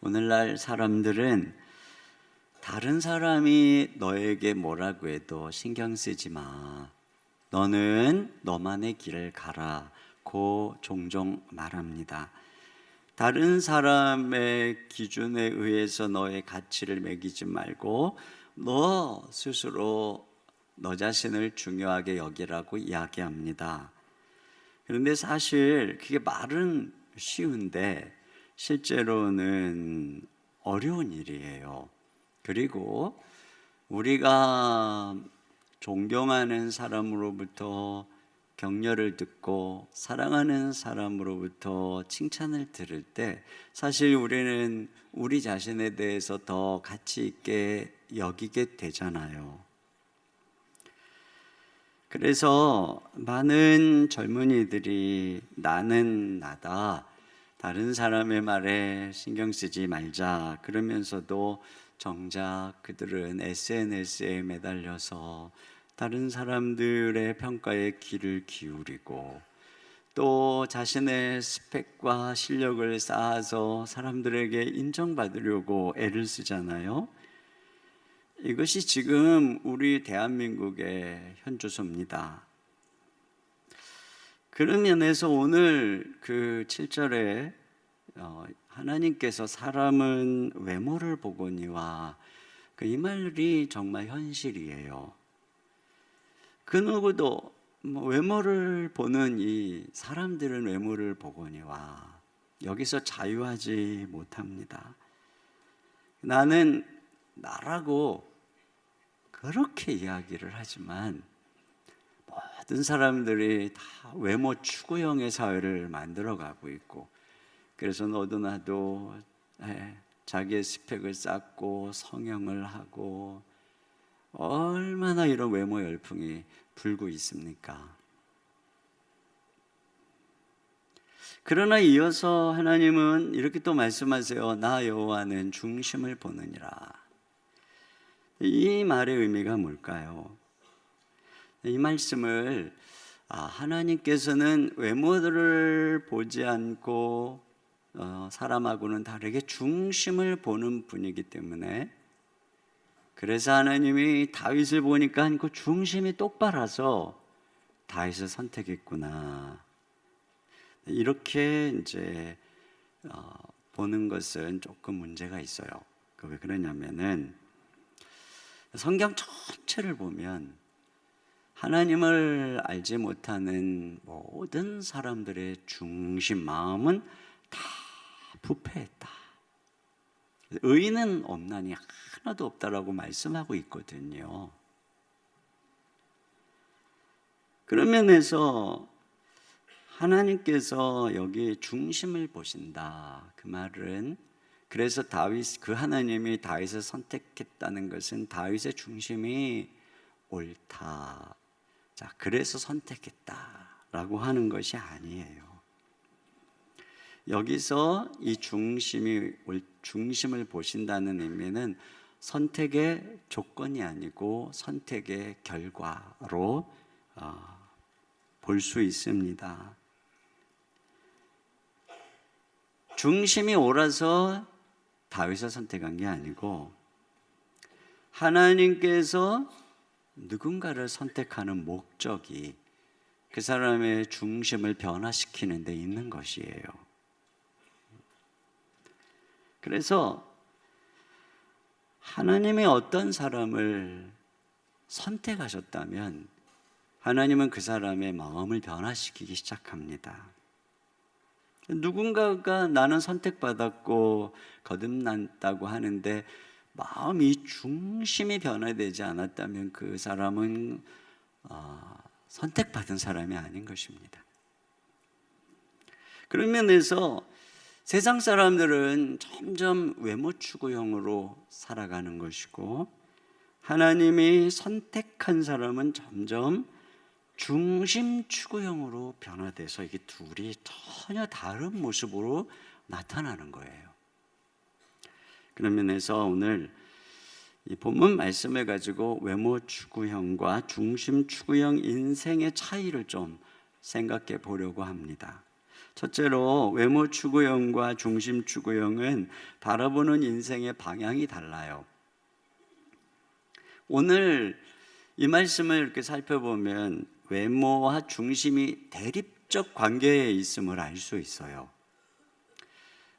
오늘날 사람들은 다른 사람이 너에게 뭐라고 해도 신경 쓰지 마. 너는 너만의 길을 가라고 종종 말합니다. 다른 사람의 기준에 의해서 너의 가치를 매기지 말고 너 스스로 너 자신을 중요하게 여기라고 이야기합니다. 그런데 사실 그게 말은 쉬운데 실제로는 어려운 일이에요. 그리고 우리가 존경하는 사람으로부터 격려를 듣고 사랑하는 사람으로부터 칭찬을 들을 때 사실 우리는 우리 자신에 대해서 더 가치 있게 여기게 되잖아요. 그래서 많은 젊은이들이 나는 나다, 다른 사람의 말에 신경 쓰지 말자 그러면서도 정작 그들은 SNS에 매달려서 다른 사람들의 평가에 귀를 기울이고 또 자신의 스펙과 실력을 쌓아서 사람들에게 인정받으려고 애를 쓰잖아요. 이것이 지금 우리 대한민국의 현주소입니다. 그런 면에서 오늘 그 7절에 하나님께서 사람은 외모를 보거니와 이 말이 정말 현실이에요. 그 누구도 외모를 보는 이 사람들은 외모를 보거니와 여기서 자유하지 못합니다. 나는 나라고 그렇게 이야기를 하지만 모든 사람들이 다 외모 추구형의 사회를 만들어가고 있고 그래서 너도 나도 자기의 스펙을 쌓고 성형을 하고 얼마나 이런 외모 열풍이 불고 있습니까? 그러나 이어서 하나님은 이렇게 또 말씀하세요. 나 여호와는 중심을 보느니라. 이 말의 의미가 뭘까요? 이 말씀을 하나님께서는 외모들을 보지 않고 사람하고는 다르게 중심을 보는 분이기 때문에 그래서 하나님이 다윗을 보니까 그 중심이 똑바라서 다윗을 선택했구나. 이렇게 이제 보는 것은 조금 문제가 있어요. 왜 그러냐면은 성경 전체를 보면 하나님을 알지 못하는 모든 사람들의 중심 마음은 다 부패했다. 의인은 없나니 하나도 없다라고 말씀하고 있거든요. 그런 면에서 하나님께서 여기 중심을 보신다. 그 말은 그래서 그 하나님이 다윗을 선택했다는 것은 다윗의 중심이 옳다. 자, 그래서 선택했다라고 하는 것이 아니에요. 여기서 이 중심을 보신다는 의미는 선택의 조건이 아니고 선택의 결과로 볼 수 있습니다. 중심이 옳아서 다윗을 선택한 게 아니고 하나님께서 누군가를 선택하는 목적이 그 사람의 중심을 변화시키는 데 있는 것이에요. 그래서 하나님이 어떤 사람을 선택하셨다면 하나님은 그 사람의 마음을 변화시키기 시작합니다. 누군가가 나는 선택받았고 거듭났다고 하는데 마음이 중심이 변화되지 않았다면 그 사람은 선택받은 사람이 아닌 것입니다. 그런 면에서 세상 사람들은 점점 외모 추구형으로 살아가는 것이고 하나님이 선택한 사람은 점점 중심 추구형으로 변화돼서 이게 둘이 전혀 다른 모습으로 나타나는 거예요. 그런 면에서 오늘 이 본문 말씀을 가지고 외모 추구형과 중심 추구형 인생의 차이를 좀 생각해 보려고 합니다. 첫째로 외모 추구형과 중심 추구형은 바라보는 인생의 방향이 달라요. 오늘 이 말씀을 이렇게 살펴보면 외모와 중심이 대립적 관계에 있음을 알 수 있어요.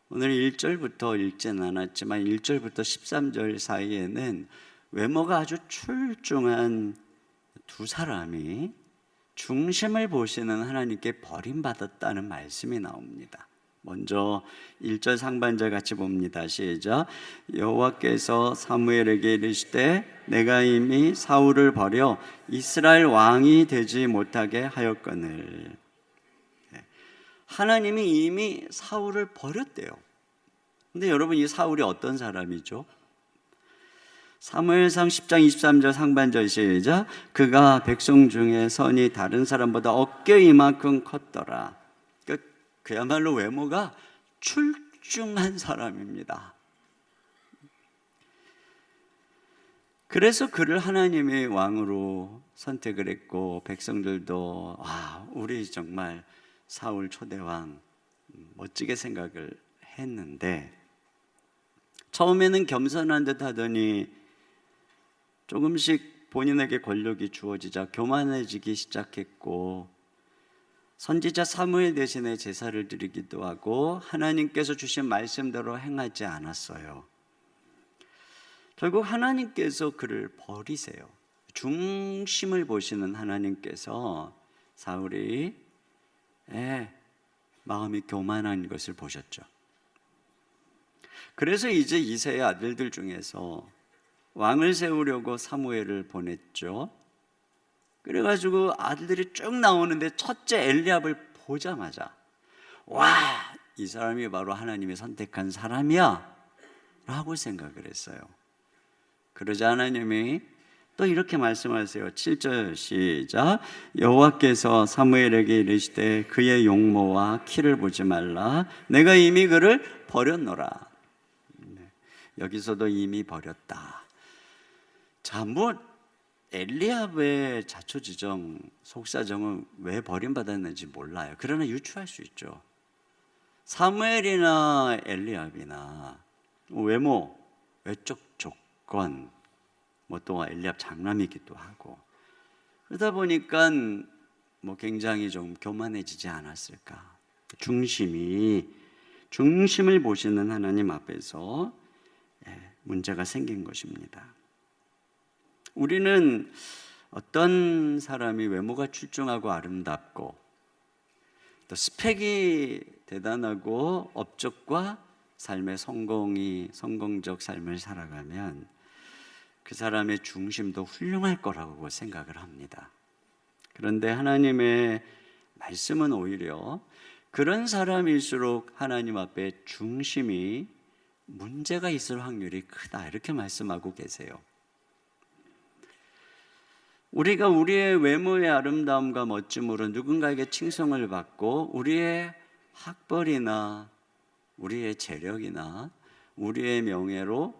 오늘 1절부터 읽진 않았지만 1절부터 13절 사이에는 외모가 아주 출중한 두 사람이 중심을 보시는 하나님께 버림받았다는 말씀이 나옵니다. 먼저 1절 상반절 같이 봅니다. 시작. 여호와께서 사무엘에게 이르시되 내가 이미 사울을 버려 이스라엘 왕이 되지 못하게 하였거늘. 하나님이 이미 사울을 버렸대요. 근데 여러분, 이 사울이 어떤 사람이죠? 사무엘상 10장 23절 상반절 시작. 그가 백성 중에 선이 다른 사람보다 어깨 이만큼 컸더라. 그야말로 외모가 출중한 사람입니다. 그래서 그를 하나님의 왕으로 선택을 했고, 백성들도 우리 정말 사울 초대왕 멋지게 생각을 했는데, 처음에는 겸손한 듯 하더니 조금씩 본인에게 권력이 주어지자 교만해지기 시작했고, 선지자 사무엘 대신에 제사를 드리기도 하고 하나님께서 주신 말씀대로 행하지 않았어요. 결국 하나님께서 그를 버리세요. 중심을 보시는 하나님께서 사울이 마음이 교만한 것을 보셨죠. 그래서 이제 이새의 아들들 중에서 왕을 세우려고 사무엘을 보냈죠. 그래가지고 아들들이 쭉 나오는데 첫째 엘리압을 보자마자 이 사람이 바로 하나님이 선택한 사람이야 라고 생각을 했어요. 그러자 하나님이 또 이렇게 말씀하세요. 7절 시작. 여호와께서 사무엘에게 이르시되 그의 용모와 키를 보지 말라. 내가 이미 그를 버렸노라. 여기서도 이미 버렸다. 자, 엘리압의 자초지정, 속사정은 왜 버림받았는지 몰라요. 그러나 유추할 수 있죠. 사무엘이나 엘리압이나 외모, 외적 조건, 또 엘리압 장남이기도 하고, 그러다 보니까 굉장히 좀 교만해지지 않았을까. 중심을 보시는 하나님 앞에서 문제가 생긴 것입니다. 우리는 어떤 사람이 외모가 출중하고 아름답고 또 스펙이 대단하고 업적과 삶의 성공적 삶을 살아가면 그 사람의 중심도 훌륭할 거라고 생각을 합니다. 그런데 하나님의 말씀은 오히려 그런 사람일수록 하나님 앞에 중심이 문제가 있을 확률이 크다, 이렇게 말씀하고 계세요. 우리가 우리의 외모의 아름다움과 멋짐으로 누군가에게 칭송을 받고 우리의 학벌이나 우리의 재력이나 우리의 명예로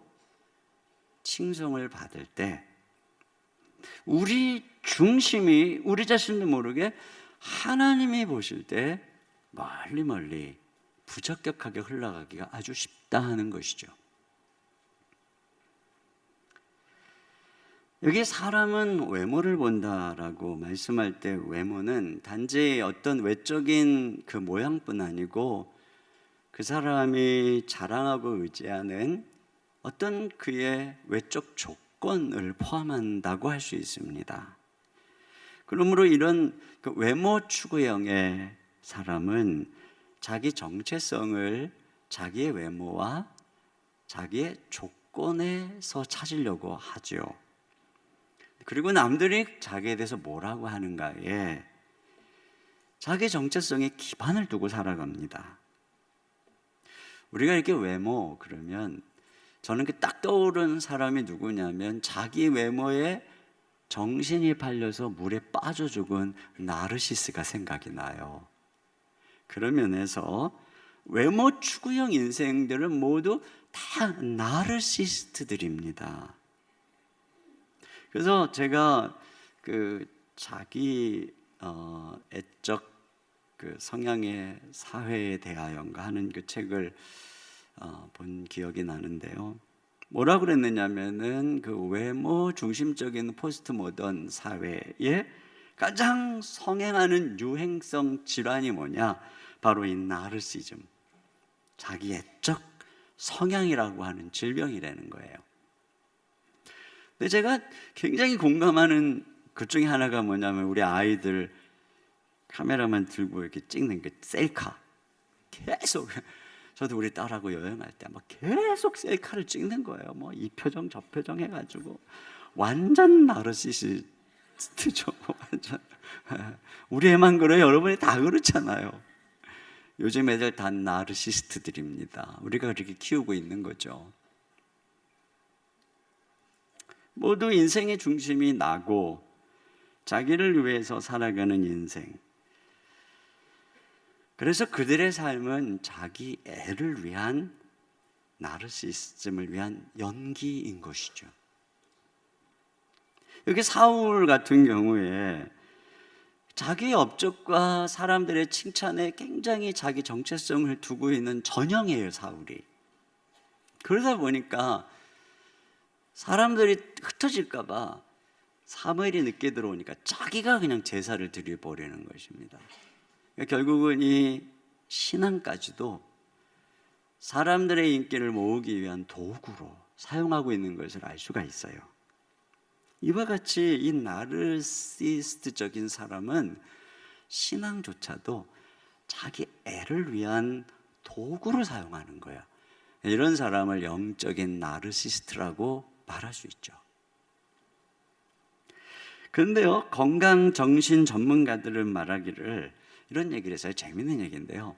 칭송을 받을 때 우리 중심이 우리 자신도 모르게 하나님이 보실 때 멀리 부적격하게 흘러가기가 아주 쉽다 하는 것이죠. 여기 사람은 외모를 본다라고 말씀할 때 외모는 단지 어떤 외적인 그 모양뿐 아니고 그 사람이 자랑하고 의지하는 어떤 그의 외적 조건을 포함한다고 할 수 있습니다. 그러므로 이런 그 외모 추구형의 사람은 자기 정체성을 자기의 외모와 자기의 조건에서 찾으려고 하죠. 그리고 남들이 자기에 대해서 뭐라고 하는가에 자기 정체성에 기반을 두고 살아갑니다. 우리가 이렇게 외모 그러면 저는 딱 떠오르는 사람이 누구냐면 자기 외모에 정신이 팔려서 물에 빠져 죽은 나르시스가 생각이 나요. 그런 면에서 외모 추구형 인생들은 모두 다 나르시스트들입니다. 그래서 제가 그 자기 애적 그 성향의 사회에 대하여인가 하는 그 책을 본 기억이 나는데요. 뭐라 그랬느냐면은 그 외모 중심적인 포스트 모던 사회에 가장 성행하는 유행성 질환이 뭐냐? 바로 이 나르시즘, 자기애적 성향이라고 하는 질병이라는 거예요. 근데 제가 굉장히 공감하는 그 중에 하나가 뭐냐면 우리 아이들 카메라만 들고 이렇게 찍는 그 셀카. 계속 저도 우리 딸하고 여행할 때 막 계속 셀카를 찍는 거예요. 뭐 이 표정 저 표정 해가지고 완전 나르시시스트죠. 완전. 우리 애만 그래요? 여러분이 다 그렇잖아요. 요즘 애들 다 나르시스트들입니다. 우리가 그렇게 키우고 있는 거죠. 모두 인생의 중심이 나고 자기를 위해서 살아가는 인생. 그래서 그들의 삶은 자기 애를 위한 나르시시즘을 위한 연기인 것이죠. 여기 사울 같은 경우에 자기 업적과 사람들의 칭찬에 굉장히 자기 정체성을 두고 있는 전형이에요, 사울이. 그러다 보니까 사람들이 흩어질까 봐 사무엘이 늦게 들어오니까 자기가 그냥 제사를 드려버리는 것입니다. 결국은 이 신앙까지도 사람들의 인기를 모으기 위한 도구로 사용하고 있는 것을 알 수가 있어요. 이와 같이 이 나르시스트적인 사람은 신앙조차도 자기 애를 위한 도구로 사용하는 거예요. 이런 사람을 영적인 나르시스트라고 말할 수 있죠. 그런데요, 건강정신 전문가들은 말하기를 이런 얘기를 했어요. 재밌는 얘기인데요,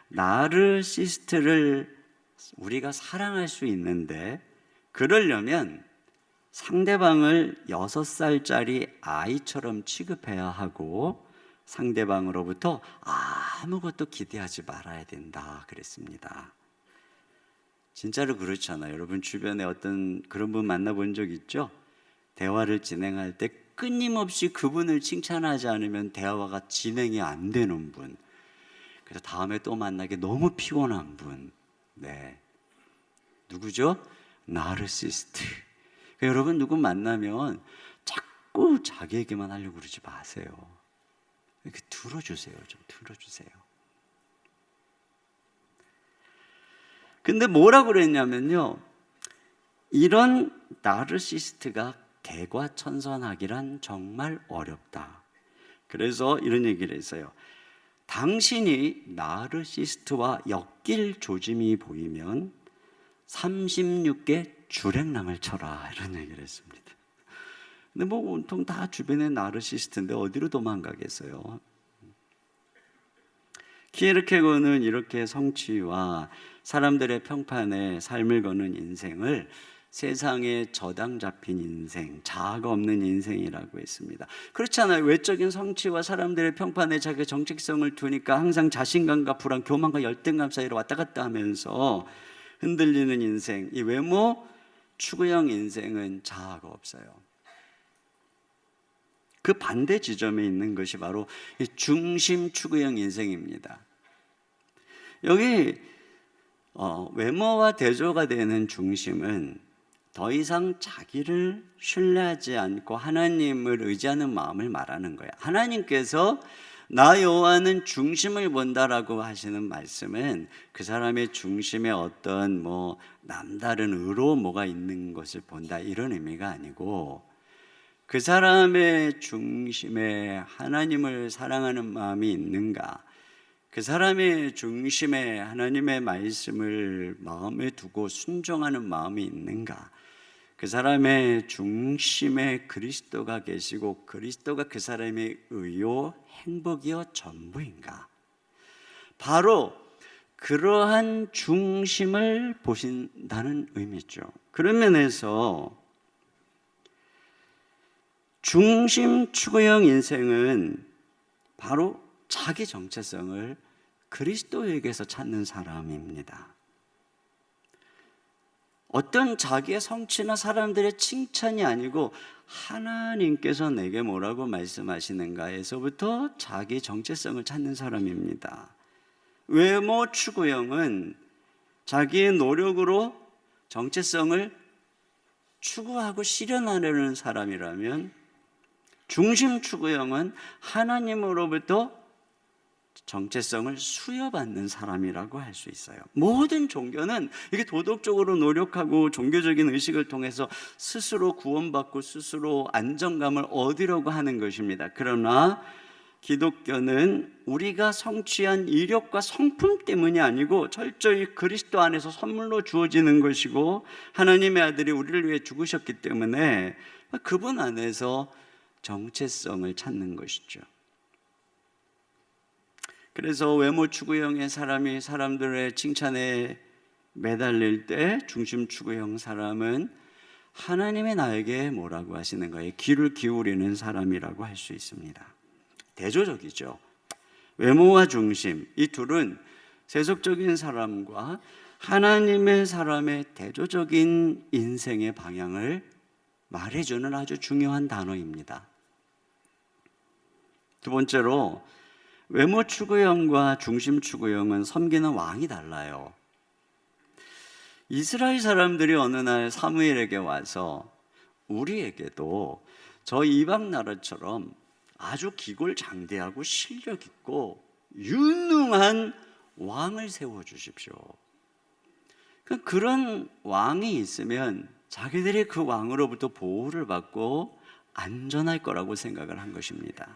나르시스트를 우리가 사랑할 수 있는데 그러려면 상대방을 6살짜리 아이처럼 취급해야 하고 상대방으로부터 아무것도 기대하지 말아야 된다 그랬습니다. 진짜로 그렇잖아요. 여러분 주변에 어떤 그런 분 만나본 적 있죠? 대화를 진행할 때 끊임없이 그분을 칭찬하지 않으면 대화가 진행이 안 되는 분. 그래서 다음에 또 만나기 너무 피곤한 분. 네, 누구죠? 나르시스트. 그러니까 여러분 누구 만나면 자꾸 자기 얘기만 하려고 그러지 마세요. 이렇게 들어주세요. 좀 들어주세요. 근데 뭐라고 그랬냐면요, 이런 나르시스트가 개과천선하기란 정말 어렵다. 그래서 이런 얘기를 했어요. 당신이 나르시스트와 엮일 조짐이 보이면 36개 주랭랑을 쳐라, 이런 얘기를 했습니다. 근데 뭐 온통 다 주변에 나르시스트인데 어디로 도망가겠어요? 키에르케고는 이렇게 성취와 사람들의 평판에 삶을 거는 인생을 세상에 저당 잡힌 인생, 자아가 없는 인생이라고 했습니다. 그렇잖아요. 외적인 성취와 사람들의 평판에 자기 정체성을 두니까 항상 자신감과 불안, 교만과 열등감 사이로 왔다 갔다 하면서 흔들리는 인생, 이 외모 추구형 인생은 자아가 없어요. 그 반대 지점에 있는 것이 바로 이 중심 추구형 인생입니다. 여기 외모와 대조가 되는 중심은 더 이상 자기를 신뢰하지 않고 하나님을 의지하는 마음을 말하는 거예요. 하나님께서 나 여호와는 중심을 본다라고 하시는 말씀은 그 사람의 중심에 어떤 뭐 남다른 의로 뭐가 있는 것을 본다, 이런 의미가 아니고 그 사람의 중심에 하나님을 사랑하는 마음이 있는가, 그 사람의 중심에 하나님의 말씀을 마음에 두고 순종하는 마음이 있는가, 그 사람의 중심에 그리스도가 계시고 그리스도가 그 사람의 의요 행복이요 전부인가, 바로 그러한 중심을 보신다는 의미죠. 그런 면에서 중심 추구형 인생은 바로 자기 정체성을 그리스도에게서 찾는 사람입니다. 어떤 자기의 성취나 사람들의 칭찬이 아니고 하나님께서 내게 뭐라고 말씀하시는가에서부터 자기 정체성을 찾는 사람입니다. 외모 추구형은 자기의 노력으로 정체성을 추구하고 실현하려는 사람이라면, 중심 추구형은 하나님으로부터 정체성을 수여받는 사람이라고 할 수 있어요. 모든 종교는 이게 도덕적으로 노력하고 종교적인 의식을 통해서 스스로 구원받고 스스로 안정감을 얻으려고 하는 것입니다. 그러나 기독교는 우리가 성취한 이력과 성품 때문이 아니고 철저히 그리스도 안에서 선물로 주어지는 것이고, 하나님의 아들이 우리를 위해 죽으셨기 때문에 그분 안에서 정체성을 찾는 것이죠. 그래서 외모 추구형의 사람이 사람들의 칭찬에 매달릴 때, 중심 추구형 사람은 하나님의 나에게 뭐라고 하시는가에 귀를 기울이는 사람이라고 할 수 있습니다. 대조적이죠. 외모와 중심, 이 둘은 세속적인 사람과 하나님의 사람의 대조적인 인생의 방향을 말해주는 아주 중요한 단어입니다. 두 번째로, 외모 추구형과 중심 추구형은 섬기는 왕이 달라요. 이스라엘 사람들이 어느 날 사무엘에게 와서 우리에게도 저 이방 나라처럼 아주 기골장대하고 실력 있고 유능한 왕을 세워주십시오. 그런 왕이 있으면 자기들이 그 왕으로부터 보호를 받고 안전할 거라고 생각을 한 것입니다.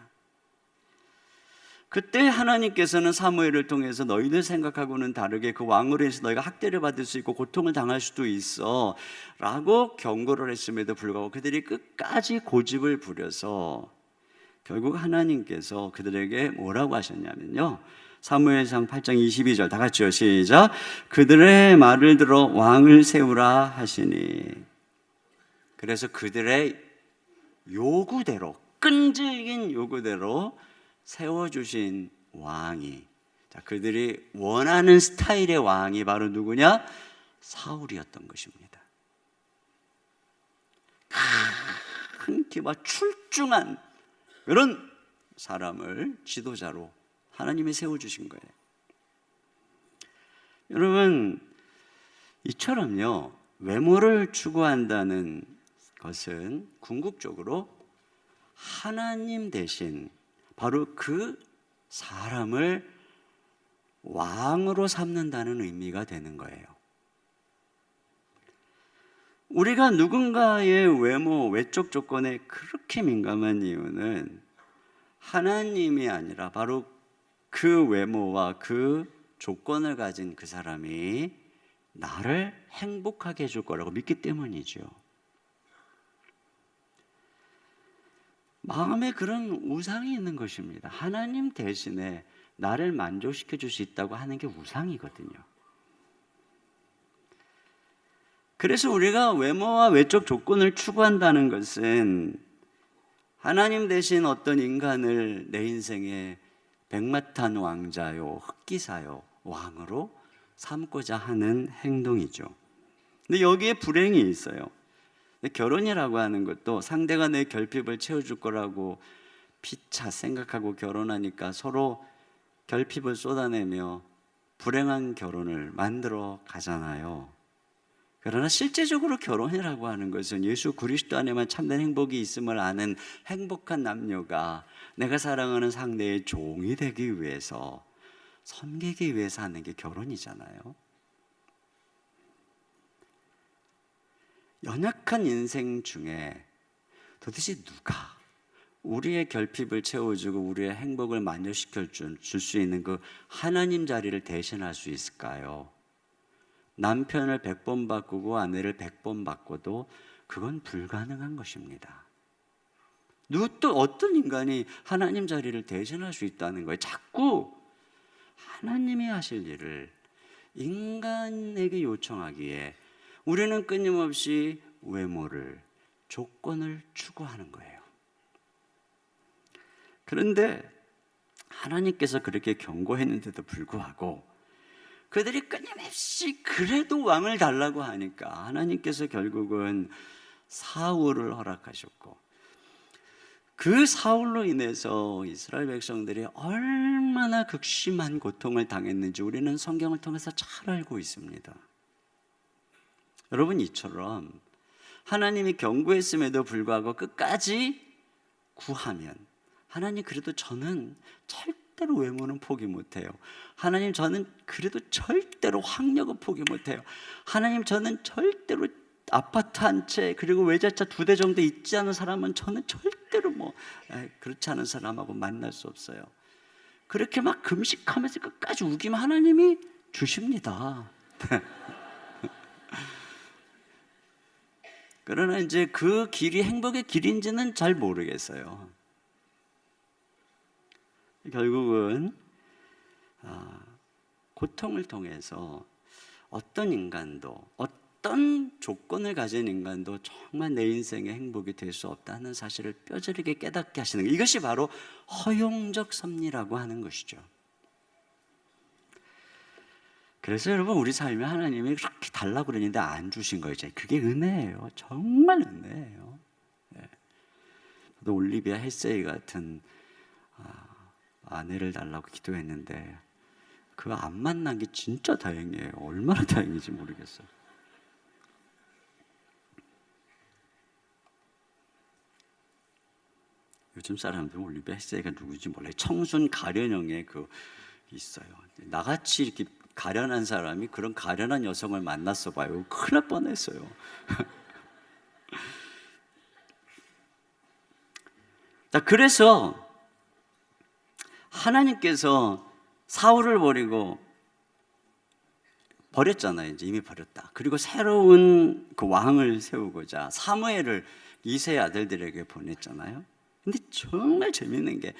그때 하나님께서는 사무엘을 통해서 너희들 생각하고는 다르게 그 왕으로 인해서 너희가 학대를 받을 수 있고 고통을 당할 수도 있어 라고 경고를 했음에도 불구하고 그들이 끝까지 고집을 부려서 결국 하나님께서 그들에게 뭐라고 하셨냐면요, 사무엘상 8장 22절 다 같이요, 시작. 그들의 말을 들어 왕을 세우라 하시니. 그래서 그들의 요구대로, 끈질긴 요구대로 세워주신 왕이, 그들이 원하는 스타일의 왕이 바로 누구냐? 사울이었던 것입니다. 큰 키와 출중한 그런 사람을 지도자로 하나님이 세워주신 거예요. 여러분, 이처럼요, 외모를 추구한다는 것은 궁극적으로 하나님 대신 바로 그 사람을 왕으로 삼는다는 의미가 되는 거예요. 우리가 누군가의 외모, 외적 조건에 그렇게 민감한 이유는 하나님이 아니라 바로 그 외모와 그 조건을 가진 그 사람이 나를 행복하게 해줄 거라고 믿기 때문이죠. 마음에 그런 우상이 있는 것입니다. 하나님 대신에 나를 만족시켜 줄 수 있다고 하는 게 우상이거든요. 그래서 우리가 외모와 외적 조건을 추구한다는 것은 하나님 대신 어떤 인간을 내 인생의 백마탄 왕자요, 흑기사요, 왕으로 삼고자 하는 행동이죠. 근데 여기에 불행이 있어요. 결혼이라고 하는 것도 상대가 내 결핍을 채워줄 거라고 피차 생각하고 결혼하니까 서로 결핍을 쏟아내며 불행한 결혼을 만들어 가잖아요. 그러나 실제적으로 결혼이라고 하는 것은 예수 그리스도 안에만 참된 행복이 있음을 아는 행복한 남녀가 내가 사랑하는 상대의 종이 되기 위해서, 섬기기 위해서 하는 게 결혼이잖아요. 연약한 인생 중에 도대체 누가 우리의 결핍을 채워주고 우리의 행복을 만족시켜 줄 수 있는 그 하나님 자리를 대신할 수 있을까요? 남편을 100번 바꾸고 아내를 100번 바꿔도 그건 불가능한 것입니다. 또 어떤 인간이 하나님 자리를 대신할 수 있다는 거예요? 자꾸 하나님이 하실 일을 인간에게 요청하기에 우리는 끊임없이 외모를, 조건을 추구하는 거예요. 그런데 하나님께서 그렇게 경고했는데도 불구하고 그들이 끊임없이 그래도 왕을 달라고 하니까 하나님께서 결국은 사울을 허락하셨고, 그 사울로 인해서 이스라엘 백성들이 얼마나 극심한 고통을 당했는지 우리는 성경을 통해서 잘 알고 있습니다. 여러분, 이처럼 하나님이 경고했음에도 불구하고 끝까지 구하면, 하나님 그래도 저는 절대로 외모는 포기 못해요. 하나님 저는 그래도 절대로 학력은 포기 못해요. 하나님 저는 절대로 아파트 한 채 그리고 외제차 2대 정도 있지 않은 사람은 저는 절대로 그렇지 않은 사람하고 만날 수 없어요. 그렇게 막 금식하면서 끝까지 우기면 하나님이 주십니다. 그러나 이제 그 길이 행복의 길인지는 잘 모르겠어요. 결국은 고통을 통해서 어떤 인간도, 어떤 조건을 가진 인간도 정말 내 인생의 행복이 될 수 없다는 사실을 뼈저리게 깨닫게 하시는 것, 이것이 바로 허용적 섭리라고 하는 것이죠. 그래서 여러분, 우리 삶에 하나님이 그렇게 달라고 그러는데 안 주신 거예요. 그게 은혜예요. 정말 은혜예요. 저도 올리비아 헬세이 같은 아내를 달라고 기도했는데 그거 안 만난 게 진짜 다행이에요. 얼마나 다행인지 모르겠어요. 요즘 사람들은 올리비아 헬세이가 누구지 몰라요. 청순 가련형의 있어요. 나같이 이렇게 가련한 사람이 그런 가련한 여성을 만났어 봐요. 큰일 날 뻔했어요. 자, 그래서 하나님께서 사울을 버렸잖아요. 이제 이미 버렸다. 그리고 새로운 그 왕을 세우고자 사무엘을 이새의 아들들에게 보냈잖아요. 근데 정말 재밌는 게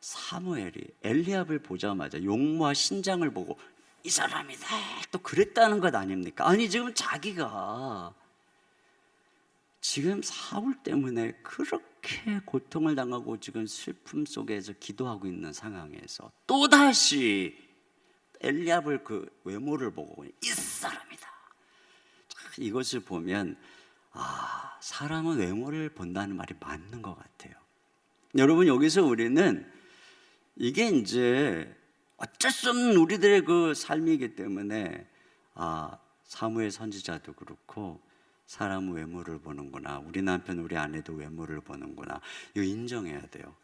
사무엘이 엘리압을 보자마자 용모와 신장을 보고 이 사람이다 또 그랬다는 것 아닙니까? 아니, 지금 자기가 지금 사울 때문에 그렇게 고통을 당하고 지금 슬픔 속에서 기도하고 있는 상황에서 또다시 엘리압을 그 외모를 보고 이 사람이다. 이것을 보면 사람은 외모를 본다는 말이 맞는 것 같아요. 여러분, 여기서 우리는 이게 이제 어쩔 수 없는 우리들의 그 삶이기 때문에 사무엘 선지자도 그렇고 사람 외모를 보는구나, 우리 남편 우리 아내도 외모를 보는구나, 이거 인정해야 돼요.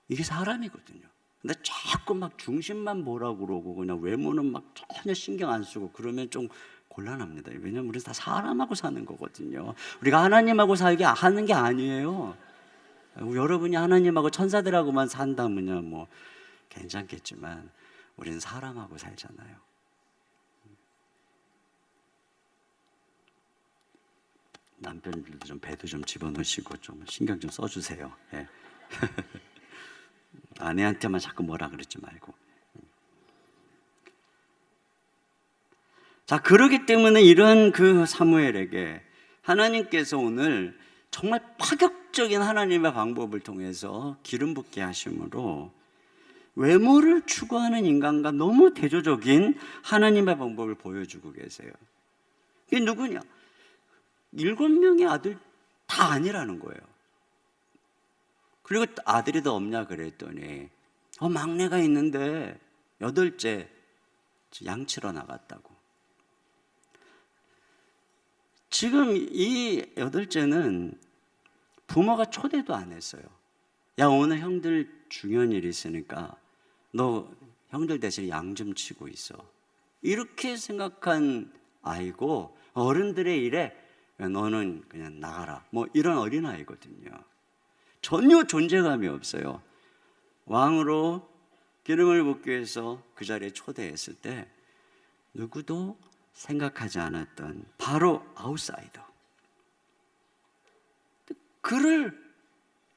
이게 사람이거든요. 근데 자꾸 막 중심만 보라고 그러고 그냥 외모는 막 전혀 신경 안 쓰고 그러면 좀 곤란합니다. 왜냐하면 우리는 다 사람하고 사는 거거든요. 우리가 하나님하고 살게 하는 게 아니에요. 여러분이 하나님하고 천사들하고만 산다면요 뭐 괜찮겠지만 우리는 사람하고 살잖아요. 남편들도 좀 배도 좀 집어넣으시고 좀 신경 좀 써주세요. 예. 아내한테만 자꾸 뭐라 그러지 말고. 자, 그러기 때문에 이런 그 사무엘에게 하나님께서 오늘 정말 파격적인 하나님의 방법을 통해서 기름 붓게 하심으로 외모를 추구하는 인간과 너무 대조적인 하나님의 방법을 보여주고 계세요. 이게 누구냐? 7명의 아들 다 아니라는 거예요. 그리고 아들이 더 없냐 그랬더니 막내가 있는데 8째 양치러 나갔다고. 지금 이 8째는 부모가 초대도 안 했어요. 야, 오늘 형들 중요한 일이 있으니까 너 형들 대신 양 좀 치고 있어. 이렇게 생각한 아이고 어른들의 일에 너는 그냥 나가라, 뭐 이런 어린아이거든요. 전혀 존재감이 없어요. 왕으로 기름을 붓기 위해서 그 자리에 초대했을 때 누구도 생각하지 않았던 바로 아웃사이더, 그를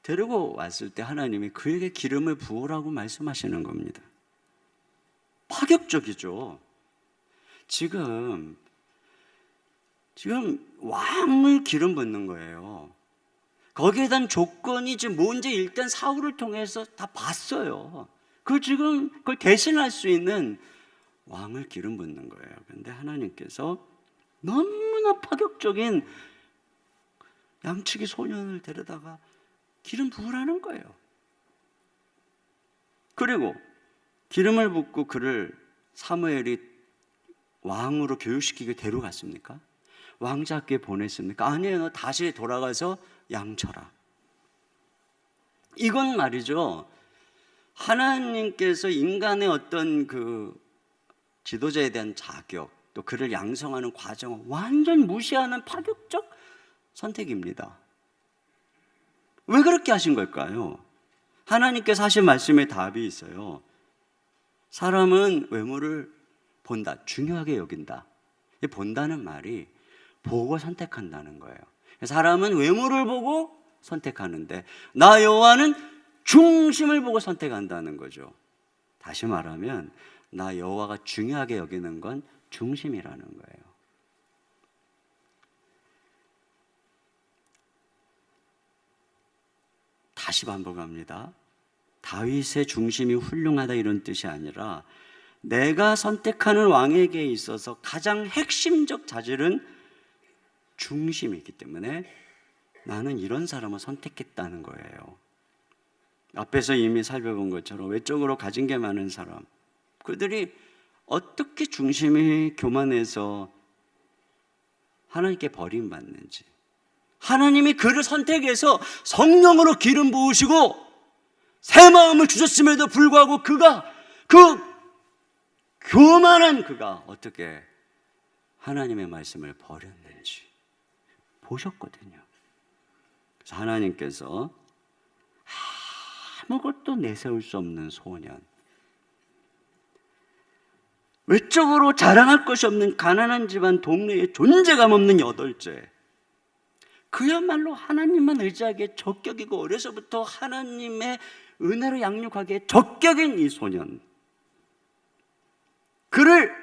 데리고 왔을 때 하나님이 그에게 기름을 부으라고 말씀하시는 겁니다. 파격적이죠. 지금 왕을 기름 붓는 거예요. 거기에 대한 조건이 지금 뭔지 일단 사울을 통해서 다 봤어요. 지금 그걸 대신할 수 있는 왕을 기름 붓는 거예요. 그런데 하나님께서 너무나 파격적인 양치기 소년을 데려다가 기름 부으라는 거예요. 그리고 기름을 붓고 그를 사무엘이 왕으로 교육시키게 데려갔습니까? 왕자께 보냈습니까? 아니에요. 너 다시 돌아가서 양쳐라. 이건 말이죠, 하나님께서 인간의 어떤 그 지도자에 대한 자격, 또 그를 양성하는 과정을 완전 무시하는 파격적 선택입니다. 왜 그렇게 하신 걸까요? 하나님께서 하신 말씀에 답이 있어요. 사람은 외모를 본다, 중요하게 여긴다. 본다는 말이 보고 선택한다는 거예요. 사람은 외모를 보고 선택하는데 나 여호와는 중심을 보고 선택한다는 거죠. 다시 말하면 나 여호와가 중요하게 여기는 건 중심이라는 거예요. 다시 반복합니다. 다윗의 중심이 훌륭하다 이런 뜻이 아니라 내가 선택하는 왕에게 있어서 가장 핵심적 자질은 중심이기 때문에 나는 이런 사람을 선택했다는 거예요. 앞에서 이미 살펴본 것처럼 외적으로 가진 게 많은 사람, 그들이 어떻게 중심이 교만해서 하나님께 버림받는지, 하나님이 그를 선택해서 성령으로 기름 부으시고 새 마음을 주셨음에도 불구하고 그가 그 교만한 그가 어떻게 하나님의 말씀을 버렸는지 보셨거든요. 그래서 하나님께서 아무것도 내세울 수 없는 소년, 외적으로 자랑할 것이 없는 가난한 집안 동네에 존재감 없는 여덟째, 그야말로 하나님만 의지하기에 적격이고 어려서부터 하나님의 은혜로 양육하기에 적격인 이 소년, 그를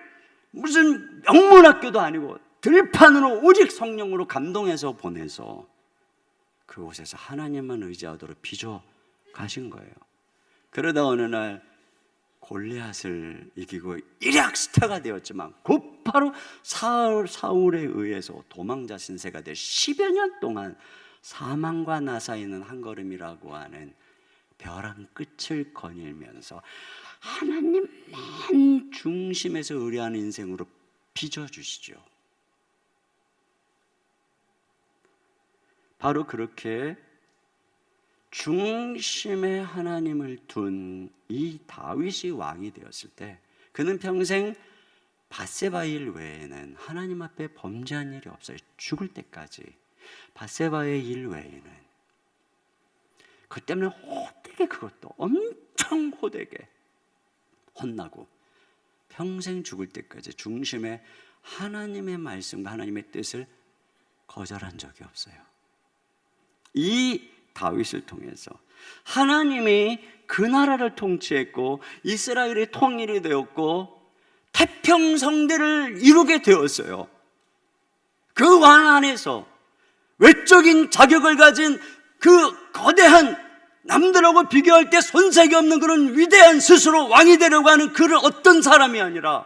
무슨 명문학교도 아니고 들판으로 오직 성령으로 감동해서 보내서 그곳에서 하나님만 의지하도록 빚어 가신 거예요. 그러다 어느 날 골리앗을 이기고 일약 스타가 되었지만 곧바로 사울에 의해서 도망자 신세가 돼 10여 년 동안 사망과 나 사이는 한 걸음이라고 하는 벼랑 끝을 거닐면서 하나님만 중심에서 의뢰하는 인생으로 빚어주시죠. 바로 그렇게 중심에 하나님을 둔 이 다윗이 왕이 되었을 때 그는 평생 밧세바의 일 외에는 하나님 앞에 범죄한 일이 없어요. 죽을 때까지 밧세바의 일 외에는. 그 때문에 호되게, 그것도 엄청 호되게 혼나고 평생 죽을 때까지 중심에 하나님의 말씀과 하나님의 뜻을 거절한 적이 없어요. 이 다윗을 통해서 하나님이 그 나라를 통치했고 이스라엘이 통일이 되었고 태평성대를 이루게 되었어요. 그 왕 안에서 외적인 자격을 가진 그 거대한, 남들하고 비교할 때 손색이 없는 그런 위대한 스스로 왕이 되려고 하는 그런 어떤 사람이 아니라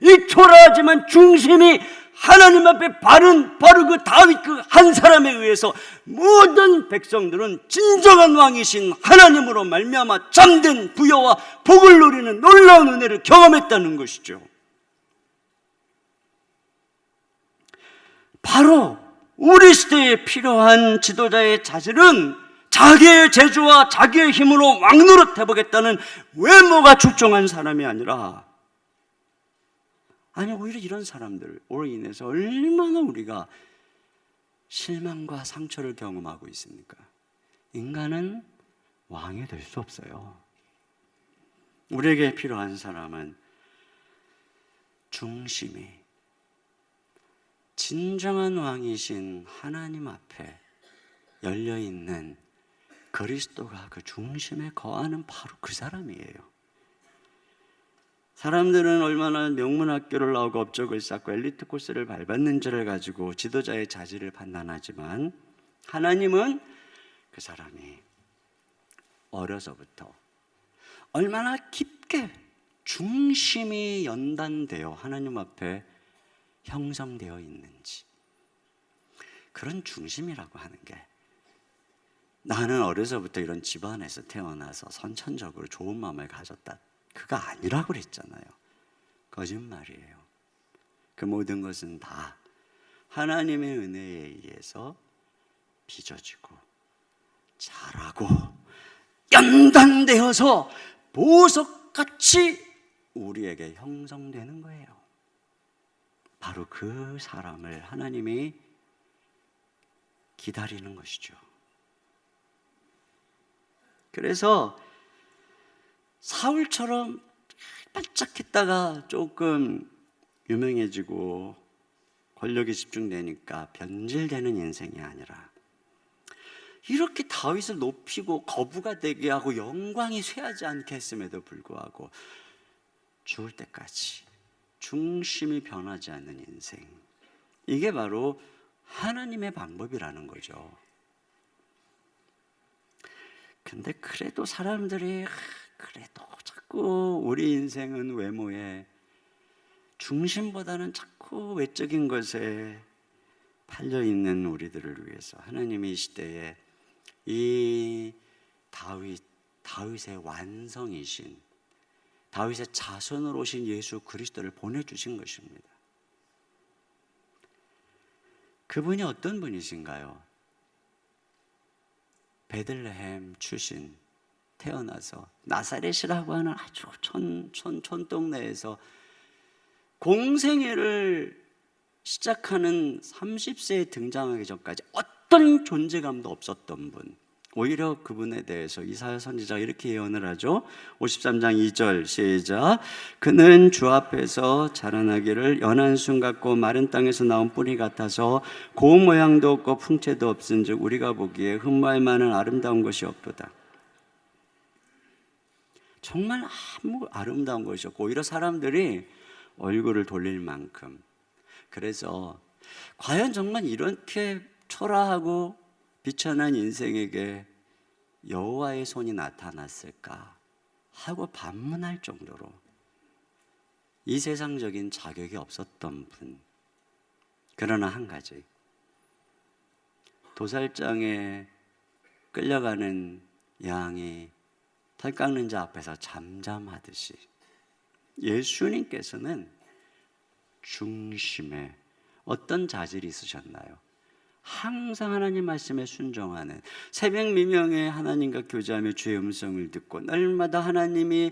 이 초라하지만 중심이 하나님 앞에 바른 바로 그 다윗 그 한 사람에 의해서 모든 백성들은 진정한 왕이신 하나님으로 말미암아 참된 부여와 복을 누리는 놀라운 은혜를 경험했다는 것이죠. 바로 우리 시대에 필요한 지도자의 자질은 자기의 재주와 자기의 힘으로 왕노릇 해보겠다는 외모가 출중한 사람이 아니라, 아니 오히려 이런 사람들로 인해서 얼마나 우리가 실망과 상처를 경험하고 있습니까? 인간은 왕이 될 수 없어요. 우리에게 필요한 사람은 중심이 진정한 왕이신 하나님 앞에 열려있는 그리스도가 그 중심에 거하는 바로 그 사람이에요. 사람들은 얼마나 명문학교를 나오고 업적을 쌓고 엘리트 코스를 밟았는지를 가지고 지도자의 자질을 판단하지만 하나님은 그 사람이 어려서부터 얼마나 깊게 중심이 연단되어 하나님 앞에 형성되어 있는지, 그런 중심이라고 하는 게, 나는 어려서부터 이런 집안에서 태어나서 선천적으로 좋은 마음을 가졌다, 그가 아니라고 그랬잖아요. 거짓말이에요. 그 모든 것은 다 하나님의 은혜에 의해서 빚어지고 자라고 연단되어서 보석같이 우리에게 형성되는 거예요. 바로 그 사람을 하나님이 기다리는 것이죠. 그래서 사울처럼 반짝했다가 조금 유명해지고 권력이 집중되니까 변질되는 인생이 아니라, 이렇게 다윗을 높이고 거부가 되게 하고 영광이 쇠하지 않게 했음에도 불구하고 죽을 때까지 중심이 변하지 않는 인생, 이게 바로 하나님의 방법이라는 거죠. 근데 그래도 사람들이 그래도 자꾸 우리 인생은 외모에, 중심보다는 자꾸 외적인 것에 팔려있는 우리들을 위해서 하나님이 이 시대에 이 다윗의 완성이신, 다윗의 자손으로 오신 예수 그리스도를 보내주신 것입니다. 그분이 어떤 분이신가요? 베들레헴 출신, 태어나서 나사렛이라고 하는 아주 촌동네에서 공생애를 시작하는 30세에 등장하기 전까지 어떤 존재감도 없었던 분, 오히려 그분에 대해서 이사야 선지자가 이렇게 예언을 하죠. 53장 2절 시작. 그는 주 앞에서 자라나기를 연한 순 같고 마른 땅에서 나온 뿌리 같아서 고운 모양도 없고 풍채도 없은즉 우리가 보기에 흠모할 만한 아름다운 것이 없도다. 정말 아무 아름다운 것이 없고 오히려 사람들이 얼굴을 돌릴 만큼. 그래서 과연 정말 이렇게 초라하고 비천한 인생에게 여호와의 손이 나타났을까 하고 반문할 정도로 이 세상적인 자격이 없었던 분. 그러나 한 가지, 도살장에 끌려가는 양이 털 깎는 자 앞에서 잠잠하듯이 예수님께서는 중심에 어떤 자질이 있으셨나요? 항상 하나님 말씀에 순종하는, 새벽 미명에 하나님과 교제하며 주의 음성을 듣고 날마다 하나님이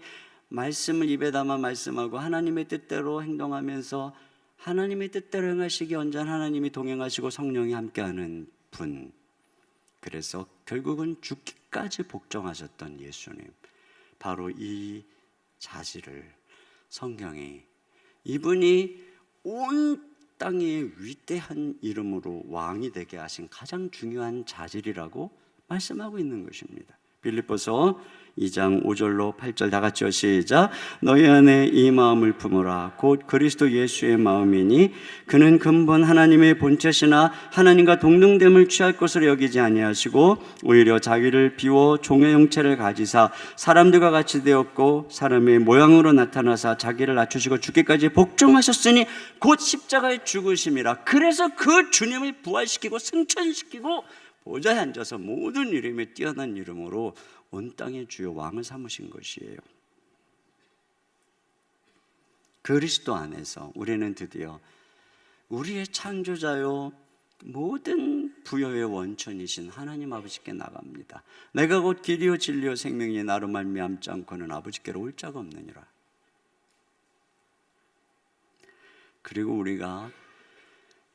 말씀을 입에 담아 말씀하고 하나님의 뜻대로 행동하면서 하나님의 뜻대로 행하시기 언제나 하나님이 동행하시고 성령이 함께하는 분. 그래서 결국은 죽기까지 복종하셨던 예수님, 바로 이 자질을 성경이, 이분이 온 땅의 위대한 이름으로 왕이 되게 하신 가장 중요한 자질이라고 말씀하고 있는 것입니다. 빌립보서 2장 5절로 8절 다 같이요 시작. 너희 안에 이 마음을 품으라. 곧 그리스도 예수의 마음이니 그는 근본 하나님의 본체시나 하나님과 동등됨을 취할 것으로 여기지 아니하시고 오히려 자기를 비워 종의 형체를 가지사 사람들과 같이 되었고 사람의 모양으로 나타나사 자기를 낮추시고 죽기까지 복종하셨으니 곧 십자가의 죽으심이라. 그래서 그 주님을 부활시키고 승천시키고 보좌에 앉아서 모든 이름에 뛰어난 이름으로 온 땅의 주요 왕을 삼으신 것이에요. 그리스도 안에서 우리는 드디어 우리의 창조자요 모든 부여의 원천이신 하나님 아버지께 나갑니다. 내가 곧 길이요 진리요 생명이 나로 말미암지 않고는 아버지께로 올 자가 없느니라. 그리고 우리가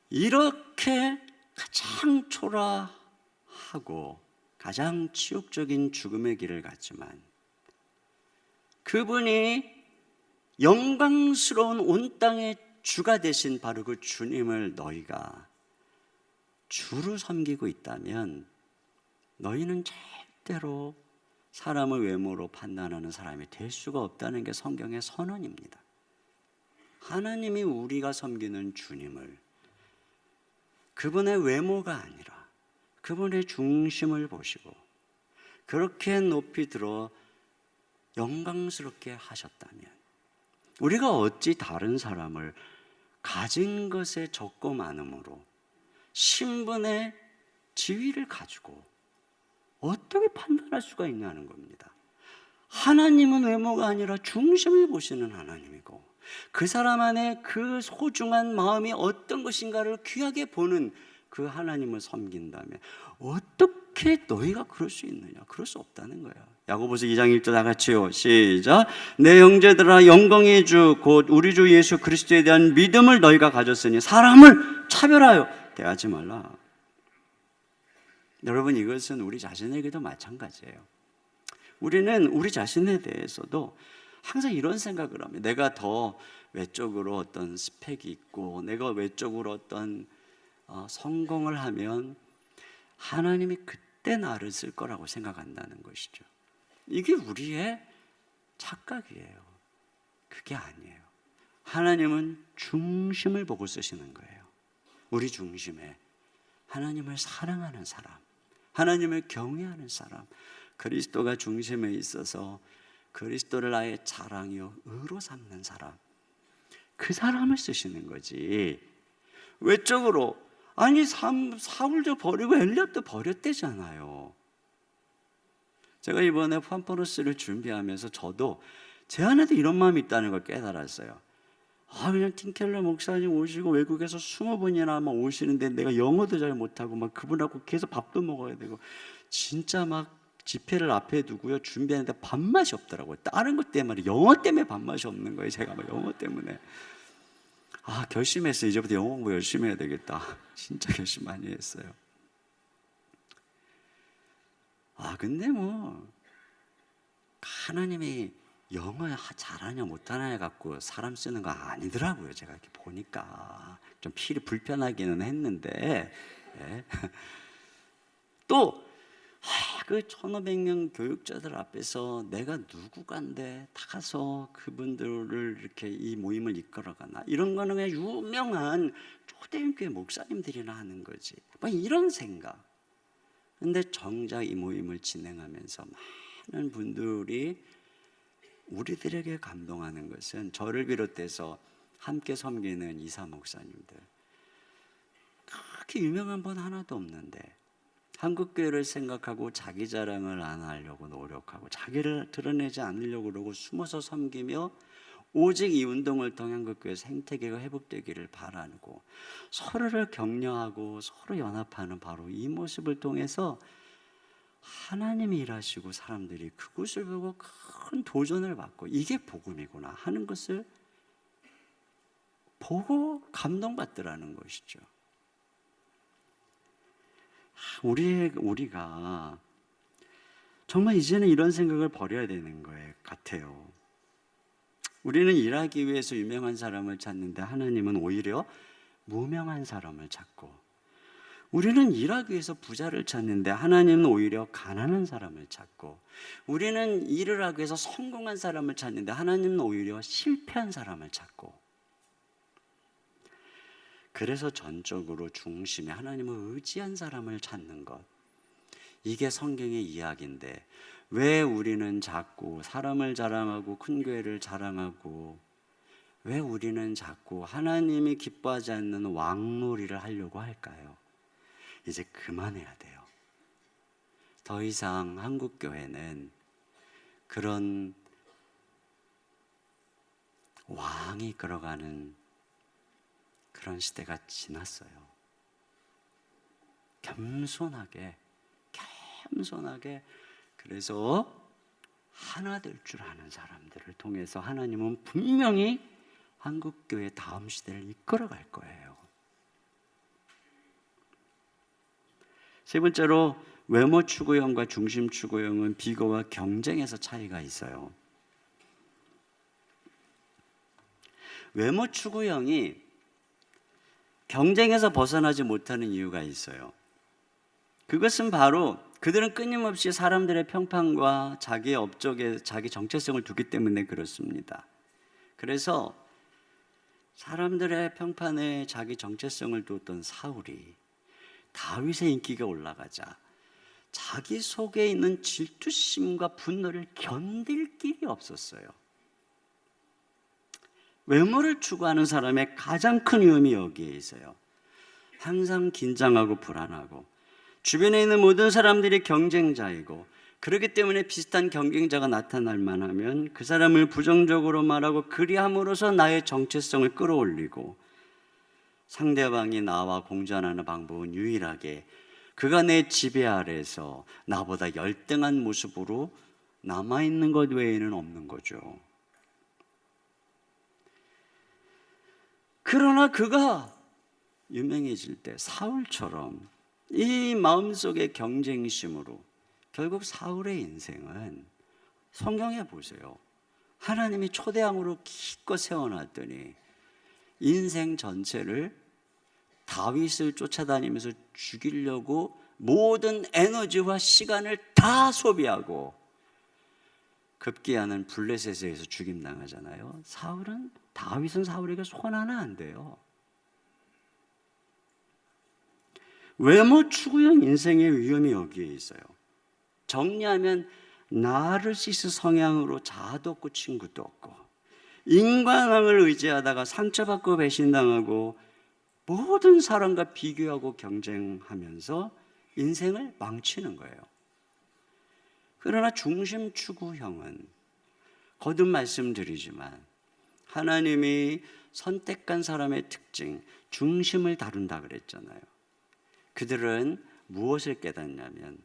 이렇게 가장 초라하고 가장 치욕적인 죽음의 길을 갔지만 그분이 영광스러운 온 땅의 주가 되신 바로 그 주님을 너희가 주로 섬기고 있다면 너희는 절대로 사람을 외모로 판단하는 사람이 될 수가 없다는 게 성경의 선언입니다. 하나님이 우리가 섬기는 주님을 그분의 외모가 아니라 그분의 중심을 보시고 그렇게 높이 들어 영광스럽게 하셨다면 우리가 어찌 다른 사람을 가진 것에 적고 많음으로 신분의 지위를 가지고 어떻게 판단할 수가 있냐는 겁니다. 하나님은 외모가 아니라 중심을 보시는 하나님이고 그 사람 안에 그 소중한 마음이 어떤 것인가를 귀하게 보는 그 하나님을 섬긴다면 어떻게 너희가 그럴 수 있느냐? 그럴 수 없다는 거예요. 야고보서 2장 1절 다 같이요. 시작. 내 형제들아 영광의 주 곧 우리 주 예수 그리스도에 대한 믿음을 너희가 가졌으니 사람을 차별하여 대하지 말라. 여러분, 이것은 우리 자신에게도 마찬가지예요. 우리는 우리 자신에 대해서도 항상 이런 생각을 합니다. 내가 더 외적으로 어떤 스펙이 있고 내가 외적으로 어떤 성공을 하면 하나님이 그때 나를 쓸 거라고 생각한다는 것이죠. 이게 우리의 착각이에요. 그게 아니에요. 하나님은 중심을 보고 쓰시는 거예요. 우리 중심에 하나님을 사랑하는 사람, 하나님을 경외하는 사람, 그리스도가 중심에 있어서 그리스도를 나의 자랑이요 의로 삼는 사람, 그 사람을 쓰시는 거지. 외적으로 아니 사울도 버리고 엘리압도 버렸대잖아요. 제가 이번에 팜퍼러스를 준비하면서 저도 제 안에도 이런 마음이 있다는 걸 깨달았어요. 그냥 팀켈러 목사님 오시고 외국에서 20번이나 막 오시는데 내가 영어도 잘 못하고 막 그분하고 계속 밥도 먹어야 되고 진짜 막 집회를 앞에 두고요 준비하는데 밥맛이 없더라고요. 다른 것 때문에 영어 때문에 밥맛이 없는 거예요. 제가 막 영어 때문에 결심했어요. 이제부터 영어 공부 열심히 해야 되겠다. 진짜 결심 많이 했어요. 근데 뭐 하나님이 영어 잘하냐 못하냐 갖고 사람 쓰는 거 아니더라고요. 제가 이렇게 보니까 좀 필이 불편하기는 했는데 또 그 1500명 교육자들 앞에서 내가 누구간데 가서 그분들을 이렇게 이 모임을 이끌어가나 이런 거는 그냥 유명한 초대교회 목사님들이나 하는 거지 막 이런 생각. 근데 정작 이 모임을 진행하면서 많은 분들이 우리들에게 감동하는 것은 저를 비롯해서 함께 섬기는 이사 목사님들, 그렇게 유명한 분 하나도 없는데 한국교회를 생각하고 자기 자랑을 안 하려고 노력하고 자기를 드러내지 않으려고 그러고 숨어서 섬기며 오직 이 운동을 통해 한국교회 생태계가 회복되기를 바라고 서로를 격려하고 서로 연합하는 바로 이 모습을 통해서 하나님이 일하시고 사람들이 그것을 보고 큰 도전을 받고 이게 복음이구나 하는 것을 보고 감동받더라는 것이죠. 우리가 정말 이제는 이런 생각을 버려야 되는 것 같아요. 우리는 일하기 위해서 유명한 사람을 찾는데 하나님은 오히려 무명한 사람을 찾고, 우리는 일하기 위해서 부자를 찾는데 하나님은 오히려 가난한 사람을 찾고, 우리는 일을 하기 위해서 성공한 사람을 찾는데 하나님은 오히려 실패한 사람을 찾고, 그래서 전적으로 중심에 하나님을 의지한 사람을 찾는 것, 이게 성경의 이야기인데 왜 우리는 자꾸 사람을 자랑하고 큰 교회를 자랑하고 왜 우리는 자꾸 하나님이 기뻐하지 않는 왕놀이를 하려고 할까요? 이제 그만해야 돼요. 더 이상 한국교회는 그런 왕이 끌어가는 그런 시대가 지났어요. 겸손하게 그래서 하나 될 줄 아는 사람들을 통해서 하나님은 분명히 한국교회 다음 시대를 이끌어갈 거예요. 세 번째로 외모 추구형과 중심 추구형은 비교와 경쟁에서 차이가 있어요. 외모 추구형이 경쟁에서 벗어나지 못하는 이유가 있어요. 그것은 바로 그들은 끊임없이 사람들의 평판과 자기의 업적에 자기 정체성을 두기 때문에 그렇습니다. 그래서 사람들의 평판에 자기 정체성을 두었던 사울이 다윗의 인기가 올라가자 자기 속에 있는 질투심과 분노를 견딜 길이 없었어요. 외모를 추구하는 사람의 가장 큰 위험이 여기에 있어요. 항상 긴장하고 불안하고 주변에 있는 모든 사람들이 경쟁자이고, 그렇기 때문에 비슷한 경쟁자가 나타날 만하면 그 사람을 부정적으로 말하고 그리함으로써 나의 정체성을 끌어올리고, 상대방이 나와 공존하는 방법은 유일하게 그가 내 지배 아래에서 나보다 열등한 모습으로 남아있는 것 외에는 없는 거죠. 그러나 그가 유명해질 때 사울처럼 이 마음속의 경쟁심으로 결국 사울의 인생은, 성경에 보세요, 하나님이 초대왕으로 기껏 세워놨더니 인생 전체를 다윗을 쫓아다니면서 죽이려고 모든 에너지와 시간을 다 소비하고 급기야는 블레셋에 의해서 죽임당하잖아요. 다윗은 사울에게 손 하나 안 돼요. 외모 추구형 인생의 위험이 여기에 있어요. 정리하면 나르시스 성향으로 자아도 없고 친구도 없고, 인간왕을 의지하다가 상처받고 배신당하고 모든 사람과 비교하고 경쟁하면서 인생을 망치는 거예요. 그러나 중심 추구형은 거듭 말씀드리지만 하나님이 선택한 사람의 특징, 중심을 다룬다 그랬잖아요. 그들은 무엇을 깨닫냐면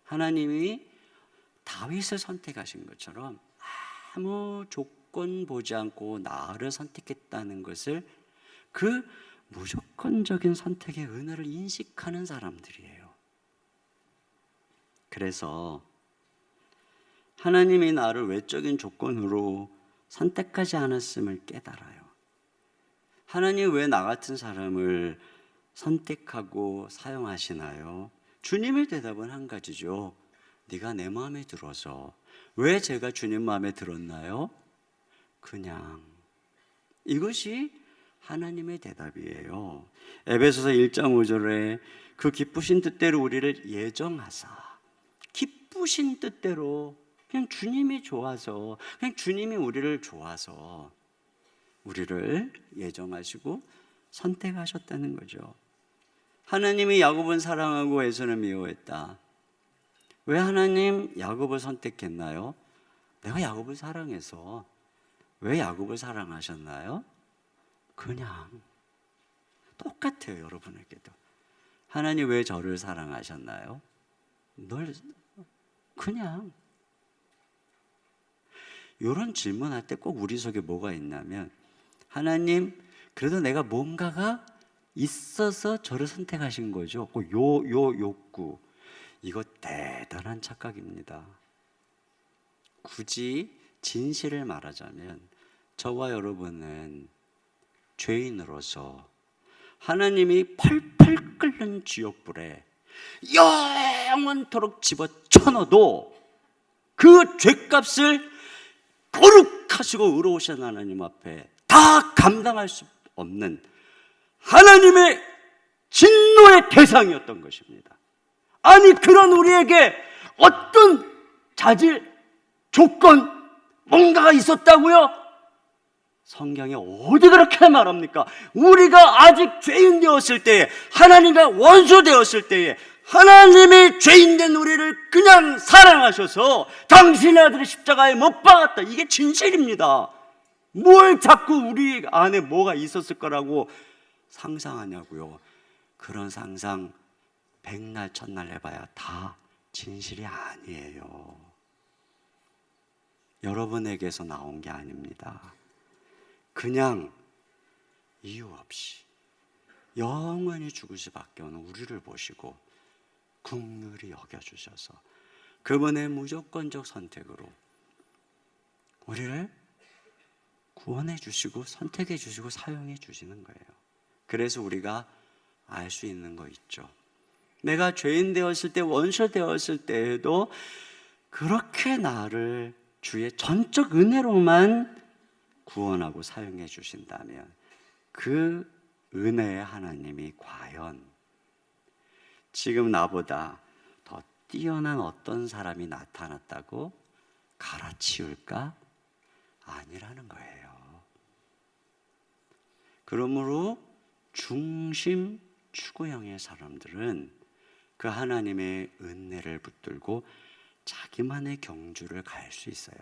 하나님이 다윗을 선택하신 것처럼 아무 조건 보지 않고 나를 선택했다는 것을, 그 무조건적인 선택의 은혜를 인식하는 사람들이에요. 그래서 하나님이 나를 외적인 조건으로 선택하지 않았음을 깨달아요. 하나님 왜 나 같은 사람을 선택하고 사용하시나요? 주님의 대답은 한 가지죠. 네가 내 마음에 들어서. 왜 제가 주님 마음에 들었나요? 그냥. 이것이 하나님의 대답이에요. 에베소서 1장 5절에 그 기쁘신 뜻대로 우리를 예정하사, 기쁘신 뜻대로, 그냥 주님이 좋아서, 그냥 주님이 우리를 좋아서 우리를 예정하시고 선택하셨다는 거죠. 하나님이 야곱은 사랑하고 에서는 미워했다. 왜 하나님 야곱을 선택했나요? 내가 야곱을 사랑해서. 왜 야곱을 사랑하셨나요? 그냥. 똑같아요, 여러분에게도. 하나님 왜 저를 사랑하셨나요? 그냥. 이런 질문할 때 꼭 우리 속에 뭐가 있냐면, 하나님 그래도 내가 뭔가가 있어서 저를 선택하신 거죠. 요 욕구, 이거 대단한 착각입니다. 굳이 진실을 말하자면 저와 여러분은 죄인으로서 하나님이 펄펄 끓는 지옥불에 영원토록 집어쳐넣어도 그 죄값을 거룩하시고 의로우신 하나님 앞에 다 감당할 수 없는 하나님의 진노의 대상이었던 것입니다. 아니, 그런 우리에게 어떤 자질, 조건, 뭔가가 있었다고요? 성경에 어디 그렇게 말합니까? 우리가 아직 죄인 되었을 때에, 하나님과 원수 되었을 때에 하나님이 죄인된 우리를 그냥 사랑하셔서 당신의 아들을 십자가에 못 박았다. 이게 진실입니다. 뭘 자꾸 우리 안에 뭐가 있었을 거라고 상상하냐고요. 그런 상상 백날 첫날 해봐야 다 진실이 아니에요. 여러분에게서 나온 게 아닙니다. 그냥 이유 없이 영원히 죽을 수밖에 없는 우리를 보시고 긍휼히 여겨주셔서 그분의 무조건적 선택으로 우리를 구원해 주시고 선택해 주시고 사용해 주시는 거예요. 그래서 우리가 알 수 있는 거 있죠. 내가 죄인 되었을 때, 원수 되었을 때에도 그렇게 나를 주의 전적 은혜로만 구원하고 사용해 주신다면 그 은혜의 하나님이 과연 지금 나보다 더 뛰어난 어떤 사람이 나타났다고 갈아치울까? 아니라는 거예요. 그러므로 중심 추구형의 사람들은 그 하나님의 은혜를 붙들고 자기만의 경주를 갈 수 있어요.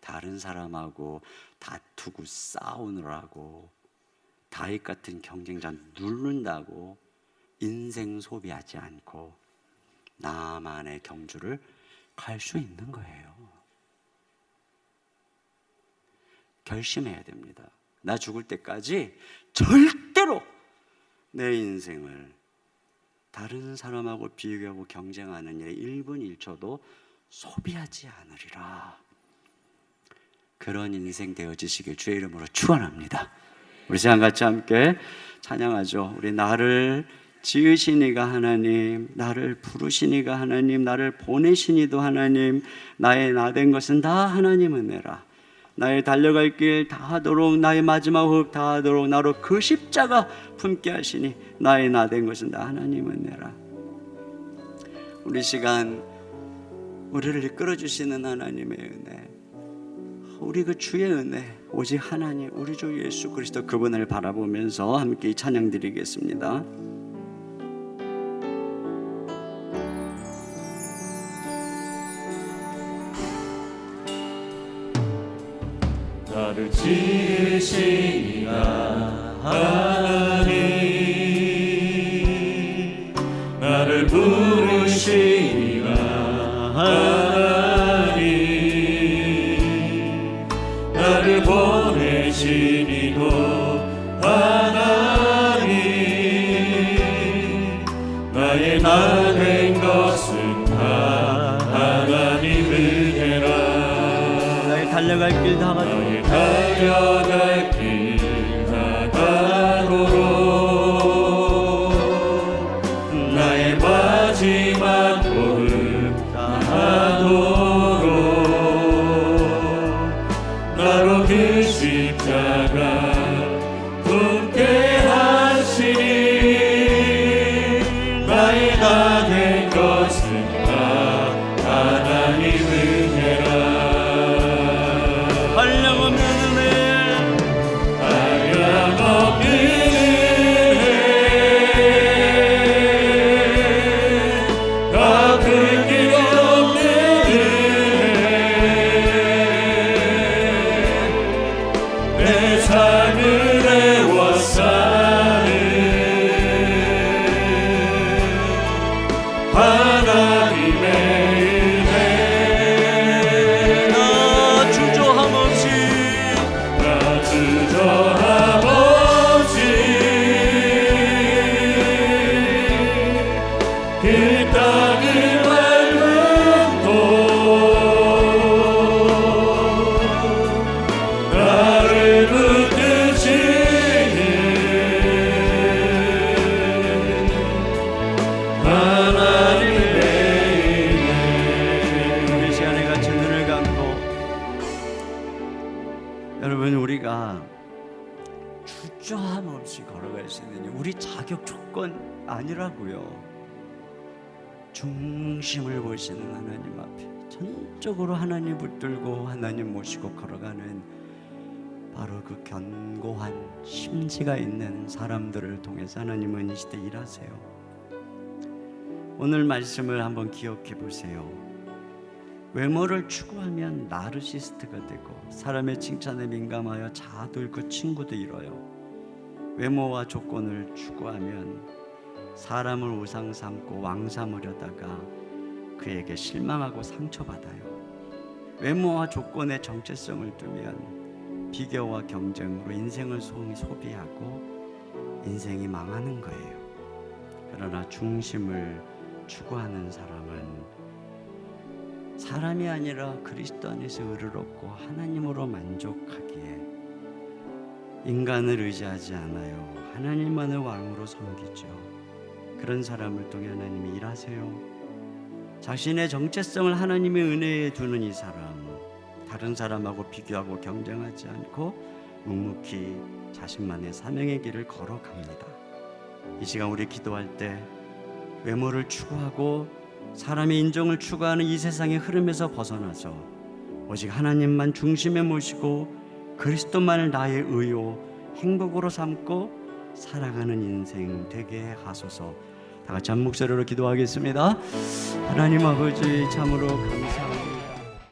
다른 사람하고 다투고 싸우느라고 다윗 같은 경쟁자 누른다고 인생 소비하지 않고 나만의 경주를 갈 수 있는 거예요. 결심해야 됩니다. 나 죽을 때까지 절대로 내 인생을 다른 사람하고 비교하고 경쟁하는 일에 1분 1초도 소비하지 않으리라. 그런 인생 되어지시길 주의 이름으로 축원합니다. 우리 시간 같이 함께 찬양하죠. 우리 나를 지으시니가 하나님, 나를 부르시니가 하나님, 나를 보내시니도 하나님, 나의 나 된 것은 다 하나님 은혜라. 나의 달려갈 길 다하도록, 나의 마지막 호흡 다하도록 나로 그 십자가 품게 하시니 나의 나 된 것은 다 하나님 은혜라. 우리 시간 우리를 이끌어 주시는 하나님의 은혜, 우리 그 주의 은혜, 오직 하나님 우리 주 예수 그리스도 그분을 바라보면서 함께 찬양 드리겠습니다. 나를 지으시니가 하나님, 나를 부르시니가 하나님, 나를 보내시니도 하나님, 나의 나 된 것은 다 하나님 은혜라. 나의 달려갈 길 다하도록, 달려갈 길 다하도록, 나의 마지막 호흡 다하도록, 나로 그 십자가 품게 하시니 나의 나 된 것은 다 하나님 은혜라. 한량없는 은혜, 한량없는 은혜, 다 크기 없는 은혜, 내 삶을 애워싸는 하나님의 은혜. 나 주저함 없이 주저함 없이 그 땅을 밟음도 나를 붙드시는 하나님의 은혜. 우리 시간에 같이 눈을 감고, 여러분 우리가 주저함 없이 걸어갈 수 있는 우리 자격 조건 아니라고요. 중심을 보시는 하나님 앞에 전적으로 하나님 붙들고 하나님 모시고 걸어가는 바로 그 견고한 심지가 있는 사람들을 통해서 하나님은 이 시대 일하세요. 오늘 말씀을 한번 기억해 보세요. 외모를 추구하면 나르시스트가 되고 사람의 칭찬에 민감하여 자아들고 친구도 잃어요. 외모와 조건을 추구하면 사람을 우상 삼고 왕 삼으려다가 그에게 실망하고 상처받아요. 외모와 조건의 정체성을 두면 비교와 경쟁으로 인생을 소비하고 인생이 망하는 거예요. 그러나 중심을 추구하는 사람은 사람이 아니라 그리스도 안에서 의를 얻고 하나님으로 만족하기에 인간을 의지하지 않아요. 하나님만을 왕으로 섬기죠. 그런 사람을 통해 하나님이 일하세요. 자신의 정체성을 하나님의 은혜에 두는 이 사람, 다른 사람하고 비교하고 경쟁하지 않고 묵묵히 자신만의 사명의 길을 걸어갑니다. 이 시간 우리 기도할 때 외모를 추구하고 사람의 인정을 추구하는 이 세상의 흐름에서 벗어나서 오직 하나님만 중심에 모시고 그리스도만을 나의 의요 행복으로 삼고 살아가는 인생 되게 하소서. 다 같이 한 목소리로 기도하겠습니다. 하나님 아버지, 참으로 감사합니다.